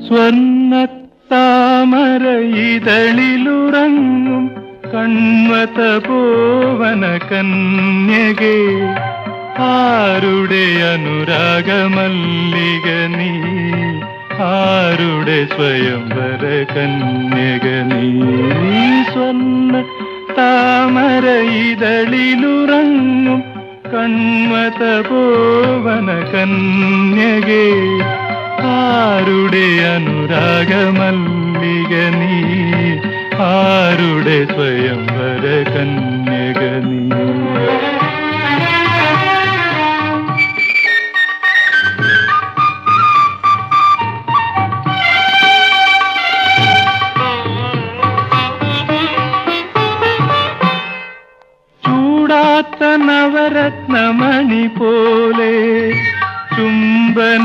സ്വർണ്ണത്താമര ഇതളിലുറങ്ങും കൺവത പോവന കന്യകേ, ആരുടെ അനുരാഗമല്ലിക നീ, ആരുടെ സ്വയംവര കന്യക നീ. സ്വർണ്ണ താമര ഇതളിലുറങ്ങും കൺവത പോവന കന്യകേ, ആരുടെ അനുരാഗമല്ലിക നീ, ആരുടെ സ്വയംവര കന്യക നീ. ചൂടാത്ത നവരത്നമണി പോലെ ചുംബനമറിയാത്ത